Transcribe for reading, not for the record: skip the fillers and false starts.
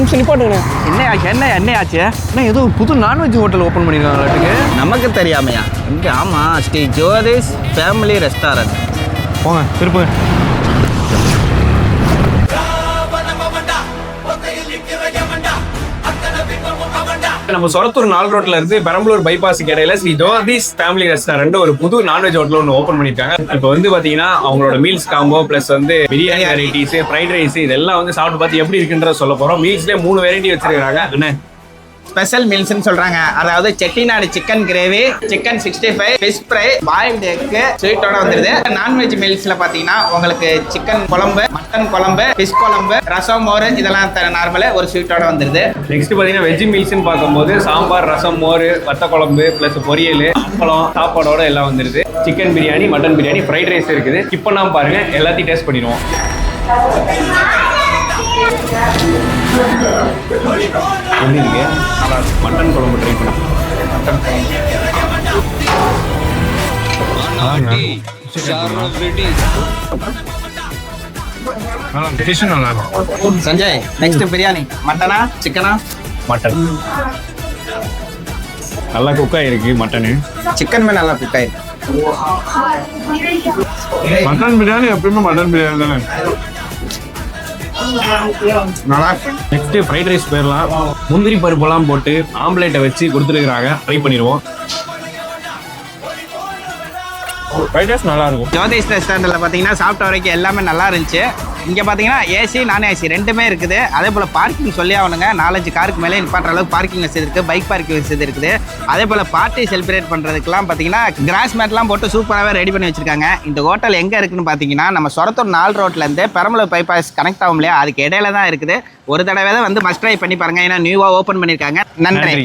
நிமிஷம் நிப்பாட்டுங்கண்ணே. என்ன ஆச்சு என்ன ஏதோ புது நான்வெஜ் ஹோட்டல் ஓப்பன் பண்ணியிருக்காங்க. நமக்கு தெரியாமையா இங்கே? ஆமாம், ஸ்ரீ ஜோதிஸ் ஃபேமிலி ரெஸ்டாரண்ட். போங்க திருப்புங்க. நம்ம சொரத்தூர் 4 ரோட்ல இருந்து பெரம்பலூர் பைபாஸுக்கு இடையில ஸ்ரீ ஜோதிஸ் ஃபேமிலி ரெஸ்டாரண்ட் ஒரு புது நான்வெஜ் ஹோட்டல் ஒன்று ஓப்பன் பண்ணிருக்காங்க. இப்போ வந்து பாத்தீங்கன்னா அவங்களோட மீல்ஸ் காம்போ பிளஸ் வந்து பிரியாணி வெரைட்டிஸ், ஃப்ரைட் ரைஸ் இதெல்லாம் வந்து சாப்பிட்டு பார்த்து எப்படி இருக்குன்றத சொல்ல போறோம். மீல்ஸ்லேயே 3 வெரைட்டி வச்சிருக்காங்க. என்ன ஸ்பெஷல் மீல்ஸ்னு சொல்றாங்க. அதாவது Chettinad chicken gravy, chicken 65, fish fry, boiled egg ஸ்வீட்டோட வந்துருது. நான்வெஜ் மீல்ஸ்ல பாத்தீங்கன்னா உங்களுக்கு சிக்கன் குழம்பு, மட்டன் குழம்பு, ஃபிஷ் குழம்பு, ரசம், மோர் இதெல்லாம் நார்மலா ஒரு ஸ்வீட்டோட வந்துருது. நெக்ஸ்ட் பாத்தீங்கன்னா வெஜ் மீல்ஸ்னு பார்க்கும்போது சாம்பார், ரசம், மோர், வத்த குழம்பு பிளஸ் பொரியல், அப்பளம், சாப்பாடோட எல்லாம் வந்துருது. Chicken biryani, mutton biryani, fried rice இருக்குது. இப்போ நான் பாருங்க எல்லாத்தையும் டேஸ்ட் பண்ணிடுவோம். எப்படி இருக்கு? மட்டன் குழம்பு ட்ரை பண்ணி சஞ்சய், நெக்ஸ்ட் பிரியாணி மட்டனா சிக்கனா? மட்டன் நல்லா குக் ஆயிருக்கு. மட்டனு சிக்கன் நல்லா குக் ஆயிருக்கு. மட்டன் பிரியாணி எப்பயுமே மட்டன் பிரியாணி தானே. நல்லா. நெக்ஸ்ட் ஃப்ரைட் ரைஸ் போயிடலாம். முந்திரி பருப்பெல்லாம் போட்டு ஆம்லேட்டை வச்சு கொடுத்துருக்காங்க. ட்ரை பண்ணிடுவோம். ஃப்ரைட் ரைஸ் நல்லா இருக்கும். ஜோதிஸ் ரெஸ்டாரண்ட்ல பாத்தீங்கன்னா சாப்பிட்ட வரைக்கும் எல்லாமே நல்லா இருந்துச்சு. இங்க பாத்தீங்கன்னா ஏசி, நான் ஏசி ரெண்டுமே இருக்குது. அதே போல பார்க்கிங் சொல்லி ஆகணுங்க. 4-5 காருக்கு மேலே நிப்பாட்டுற அளவுக்கு பார்க்கிங் வசதி இருக்கு, பைக் பார்க்கிங் வசதி இருக்குது. அதே போல பார்ட்டி செலிப்ரேட் பண்றதுக்குலாம் பாத்தீங்கன்னா கிராஸ் மேட்லாம் போட்டு சூப்பராகவே ரெடி பண்ணி வச்சிருக்காங்க. இந்த ஹோட்டல் எங்க இருக்குன்னு பாத்தீங்கன்னா நம்ம சொரத்தூர் 4 ரோட்ல இருந்து பெரம்பலூர் பைபாஸ் கனெக்ட் ஆகும் இல்லையா, அதுக்கு இடையில தான் இருக்குது. ஒரு தடவை தான் வந்து மஸ்ட் ட்ரை பண்ணி பாருங்க. ஏன்னா நியூவா ஓப்பன் பண்ணிருக்காங்க. நன்றி.